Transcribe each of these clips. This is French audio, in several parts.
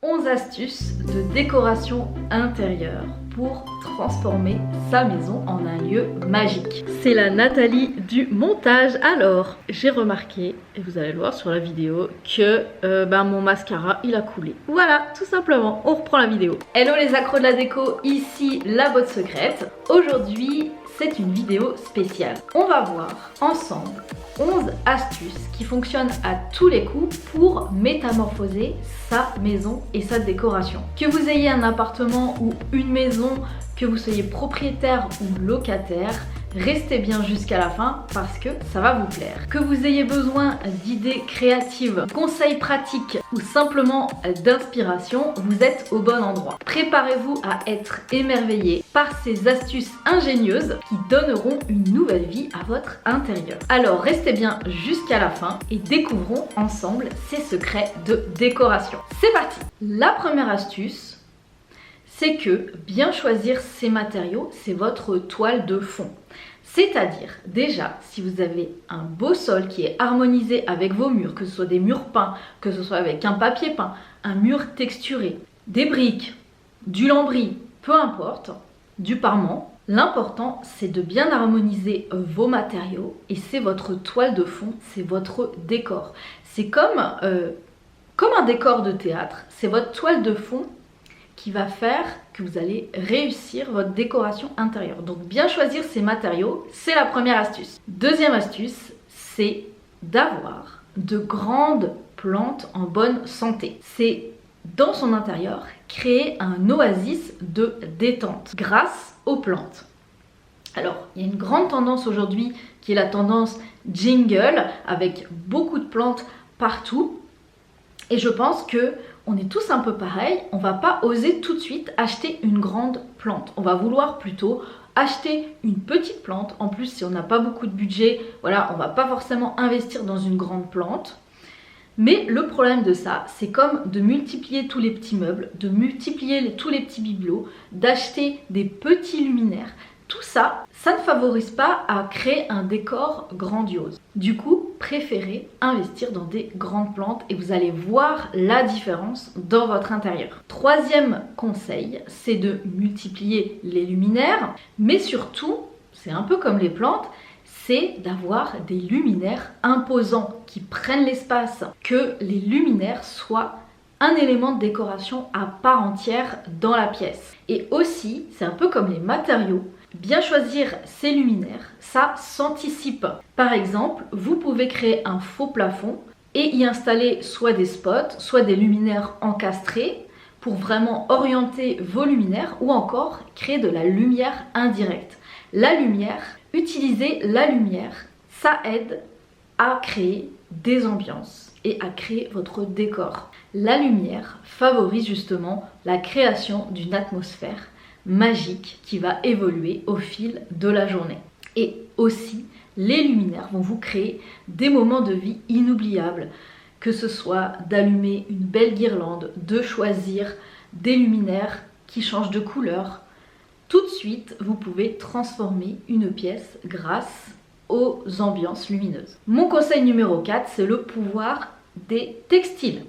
11 astuces de décoration intérieure pour transformer sa maison en un lieu magique. C'est la Nathalie du montage. Alors, j'ai remarqué, et vous allez le voir sur la vidéo, que mon mascara il a coulé. Voilà, tout simplement, on reprend la vidéo. Hello les accros de la déco, ici la botte secrète. Aujourd'hui, c'est une vidéo spéciale. On va voir ensemble 11 astuces qui fonctionnent à tous les coups pour métamorphoser sa maison et sa décoration. Que vous ayez un appartement ou une maison, que vous soyez propriétaire ou locataire, restez bien jusqu'à la fin parce que ça va vous plaire. Que vous ayez besoin d'idées créatives, conseils pratiques ou simplement d'inspiration, vous êtes au bon endroit. Préparez-vous à être émerveillé par ces astuces ingénieuses qui donneront une nouvelle vie à votre intérieur. Alors restez bien jusqu'à la fin et découvrons ensemble ces secrets de décoration. C'est parti! La première astuce, c'est que bien choisir ses matériaux, c'est votre toile de fond. C'est-à-dire, déjà, si vous avez un beau sol qui est harmonisé avec vos murs, que ce soit des murs peints, que ce soit avec un papier peint, un mur texturé, des briques, du lambris, peu importe, du parement, l'important c'est de bien harmoniser vos matériaux et c'est votre toile de fond, c'est votre décor. C'est comme un décor de théâtre, c'est votre toile de fond qui va faire que vous allez réussir votre décoration intérieure. Donc bien choisir ses matériaux, c'est la première astuce. Deuxième astuce, c'est d'avoir de grandes plantes en bonne santé. C'est dans son intérieur créer un oasis de détente grâce aux plantes. Alors, il y a une grande tendance aujourd'hui qui est la tendance jingle avec beaucoup de plantes partout. Et je pense que on est tous un peu pareil, on va pas oser tout de suite acheter une grande plante. On va vouloir plutôt acheter une petite plante. En plus, si on n'a pas beaucoup de budget, voilà, on va pas forcément investir dans une grande plante. Mais le problème de ça, c'est comme de multiplier tous les petits meubles, de multiplier tous les petits bibelots, d'acheter des petits luminaires. Tout ça, ça ne favorise pas à créer un décor grandiose. Du coup, préférez investir dans des grandes plantes et vous allez voir la différence dans votre intérieur. Troisième conseil, c'est de multiplier les luminaires, mais surtout, c'est un peu comme les plantes, c'est d'avoir des luminaires imposants qui prennent l'espace, que les luminaires soient un élément de décoration à part entière dans la pièce. Et aussi, c'est un peu comme les matériaux, bien choisir ses luminaires, ça s'anticipe. Par exemple, vous pouvez créer un faux plafond et y installer soit des spots, soit des luminaires encastrés pour vraiment orienter vos luminaires ou encore créer de la lumière indirecte. La lumière, utiliser la lumière, ça aide à créer des ambiances et à créer votre décor. La lumière favorise justement la création d'une atmosphère magique qui va évoluer au fil de la journée. Et aussi, les luminaires vont vous créer des moments de vie inoubliables, que ce soit d'allumer une belle guirlande, de choisir des luminaires qui changent de couleur. Tout de suite, vous pouvez transformer une pièce grâce aux ambiances lumineuses. Mon conseil numéro 4, c'est le pouvoir des textiles.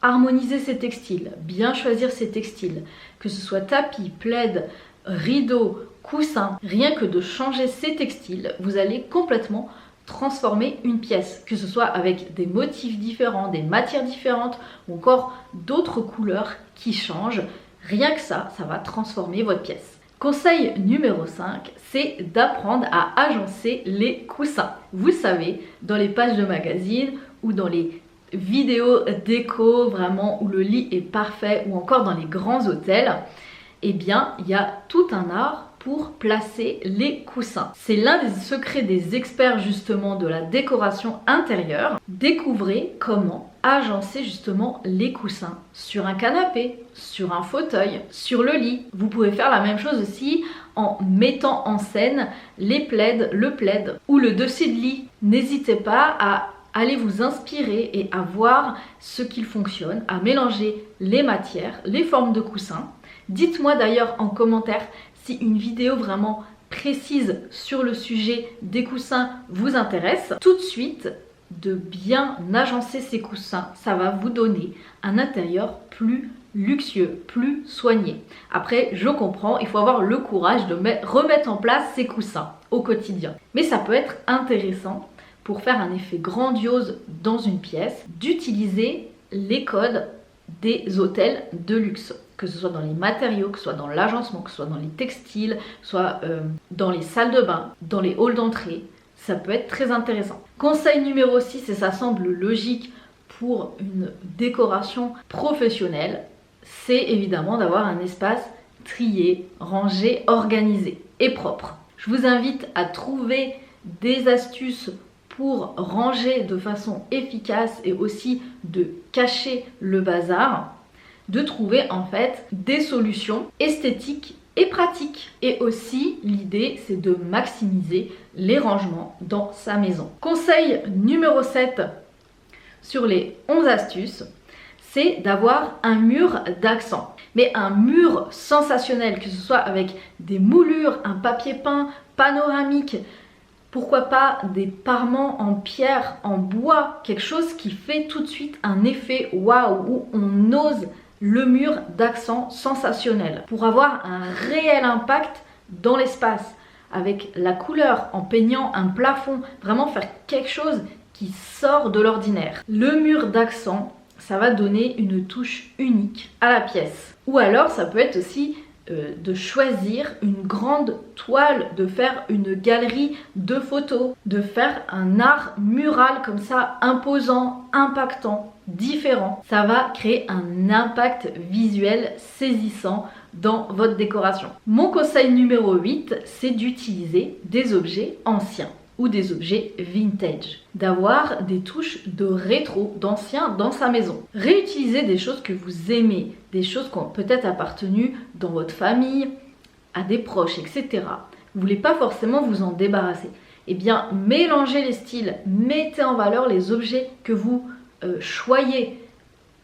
Harmoniser ses textiles, bien choisir ses textiles, que ce soit tapis, plaid, rideaux, coussins, rien que de changer ses textiles, vous allez complètement transformer une pièce, que ce soit avec des motifs différents, des matières différentes ou encore d'autres couleurs qui changent. Rien que ça va transformer votre pièce. Conseil numéro 5, c'est d'apprendre à agencer les coussins. Vous le savez, dans les pages de magazines ou dans les vidéos déco vraiment où le lit est parfait ou encore dans les grands hôtels, eh bien il y a tout un art pour placer les coussins. C'est l'un des secrets des experts justement de la décoration intérieure. Découvrez comment agencer justement les coussins sur un canapé, sur un fauteuil, sur le lit. Vous pouvez faire la même chose aussi en mettant en scène les plaids, le plaid ou le dossier de lit. N'hésitez pas à aller vous inspirer et à voir ce qu'il fonctionne, à mélanger les matières, les formes de coussins. Dites-moi d'ailleurs en commentaire si une vidéo vraiment précise sur le sujet des coussins vous intéresse. Tout de suite, de bien agencer ces coussins, ça va vous donner un intérieur plus luxueux, plus soigné. Après, je comprends, il faut avoir le courage de remettre en place ces coussins au quotidien. Mais ça peut être intéressant pour faire un effet grandiose dans une pièce, d'utiliser les codes des hôtels de luxe, que ce soit dans les matériaux, que ce soit dans l'agencement, que ce soit dans les textiles, soit dans les salles de bain, dans les halls d'entrée. Ça peut être très intéressant. Conseil numéro 6, et ça semble logique pour une décoration professionnelle, c'est évidemment d'avoir un espace trié, rangé, organisé et propre. Je vous invite à trouver des astuces pour ranger de façon efficace et aussi de cacher le bazar, de trouver en fait des solutions esthétiques et pratiques. Et aussi, l'idée, c'est de maximiser les rangements dans sa maison. Conseil numéro 7 sur les 11 astuces, c'est d'avoir un mur d'accent. Mais un mur sensationnel, que ce soit avec des moulures, un papier peint panoramique, pourquoi pas des parements en pierre, en bois, quelque chose qui fait tout de suite un effet waouh, où on ose le mur d'accent sensationnel pour avoir un réel impact dans l'espace avec la couleur, en peignant un plafond, vraiment faire quelque chose qui sort de l'ordinaire. Le mur d'accent, ça va donner une touche unique à la pièce. Ou alors ça peut être aussi de choisir une grande toile, de faire une galerie de photos, de faire un art mural comme ça, imposant, impactant, différent. Ça va créer un impact visuel saisissant dans votre décoration. Mon conseil numéro 8, c'est d'utiliser des objets anciens ou des objets vintage, d'avoir des touches de rétro, d'ancien dans sa maison. Réutiliser des choses que vous aimez, des choses qui ont peut-être appartenu dans votre famille, à des proches, etc. Vous voulez pas forcément vous en débarrasser. Eh bien, mélangez les styles, mettez en valeur les objets que vous choyez,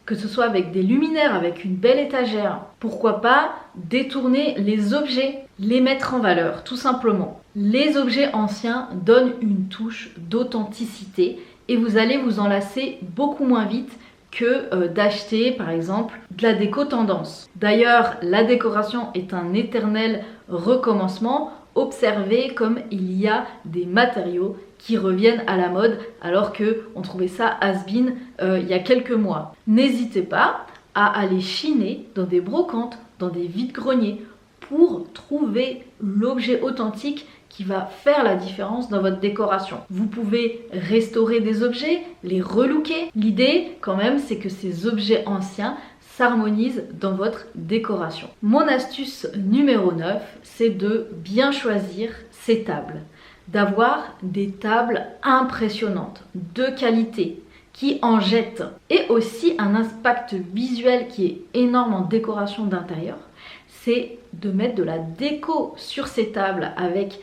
que ce soit avec des luminaires, avec une belle étagère. Pourquoi pas détourner les objets, les mettre en valeur, tout simplement. Les objets anciens donnent une touche d'authenticité et vous allez vous en lasser beaucoup moins vite que d'acheter par exemple de la déco tendance. D'ailleurs, la décoration est un éternel recommencement. Observez comme il y a des matériaux qui reviennent à la mode alors qu'on trouvait ça has-been il y a quelques mois. N'hésitez pas à aller chiner dans des brocantes, dans des vides-greniers pour trouver l'objet authentique qui va faire la différence dans votre décoration. Vous pouvez restaurer des objets, les relooker. L'idée quand même, c'est que ces objets anciens s'harmonisent dans votre décoration. Mon astuce numéro 9, c'est de bien choisir ses tables. D'avoir des tables impressionnantes, de qualité, qui en jettent. Et aussi un impact visuel qui est énorme en décoration d'intérieur, c'est de mettre de la déco sur ces tables avec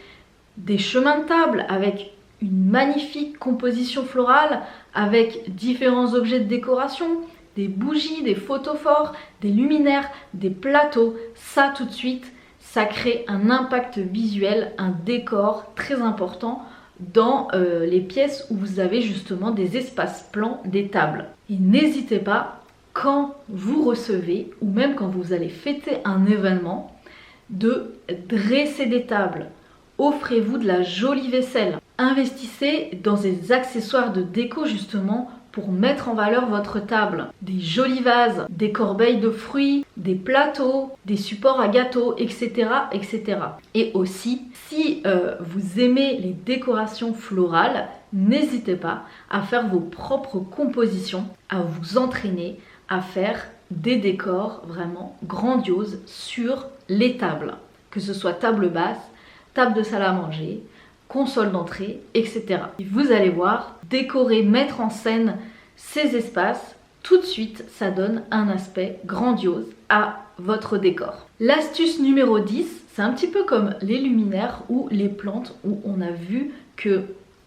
des chemins de table, avec une magnifique composition florale, avec différents objets de décoration, des bougies, des photophores, des luminaires, des plateaux. Ça tout de suite, ça crée un impact visuel, un décor très important dans les pièces où vous avez justement des espaces plans, des tables. Et n'hésitez pas, quand vous recevez ou même quand vous allez fêter un événement, de dresser des tables. Offrez-vous de la jolie vaisselle. Investissez dans des accessoires de déco justement pour mettre en valeur votre table. Des jolis vases, des corbeilles de fruits, des plateaux, des supports à gâteaux, etc. etc. Et aussi, si vous aimez les décorations florales, n'hésitez pas à faire vos propres compositions, à vous entraîner à faire des décors vraiment grandioses sur les tables. Que ce soit table basse, table de salle à manger, console d'entrée, etc. Et vous allez voir, décorer, mettre en scène ces espaces, tout de suite, ça donne un aspect grandiose à votre décor. L'astuce numéro 10, c'est un petit peu comme les luminaires ou les plantes où on a vu que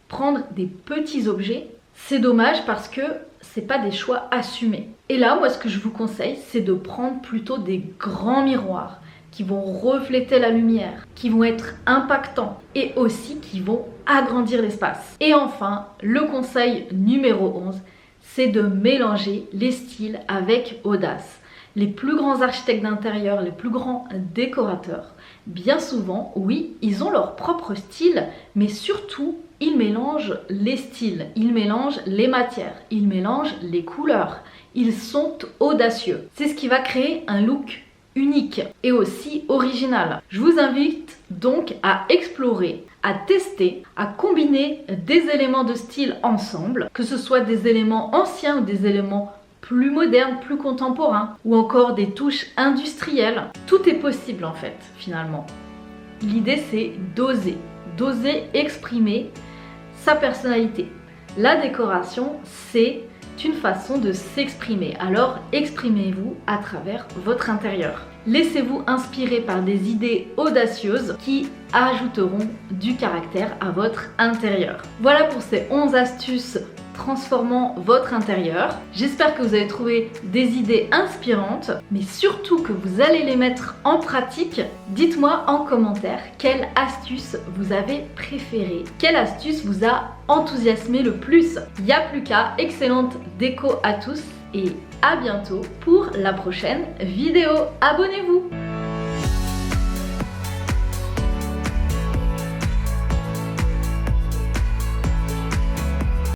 prendre des petits objets, c'est dommage parce que c'est pas des choix assumés. Et là, moi, ce que je vous conseille, c'est de prendre plutôt des grands miroirs, qui vont refléter la lumière, qui vont être impactants et aussi qui vont agrandir l'espace. Et enfin, le conseil numéro 11, c'est de mélanger les styles avec audace. Les plus grands architectes d'intérieur, les plus grands décorateurs, bien souvent, oui, ils ont leur propre style, mais surtout, ils mélangent les styles, ils mélangent les matières, ils mélangent les couleurs. Ils sont audacieux. C'est ce qui va créer un look unique et aussi original. Je vous invite donc à explorer, à tester, à combiner des éléments de style ensemble, que ce soit des éléments anciens ou des éléments plus modernes, plus contemporains, ou encore des touches industrielles. Tout est possible en fait, finalement. L'idée c'est d'oser exprimer sa personnalité. La décoration, c'est une façon de s'exprimer. Alors exprimez-vous à travers votre intérieur. Laissez-vous inspirer par des idées audacieuses qui ajouteront du caractère à votre intérieur. Voilà pour ces 11 astuces transformant votre intérieur. J'espère que vous avez trouvé des idées inspirantes, mais surtout que vous allez les mettre en pratique. Dites-moi en commentaire quelle astuce vous avez préférée, quelle astuce vous a enthousiasmé le plus. Il n'y a plus qu'à. Excellente déco à tous et à bientôt pour la prochaine vidéo. Abonnez-vous!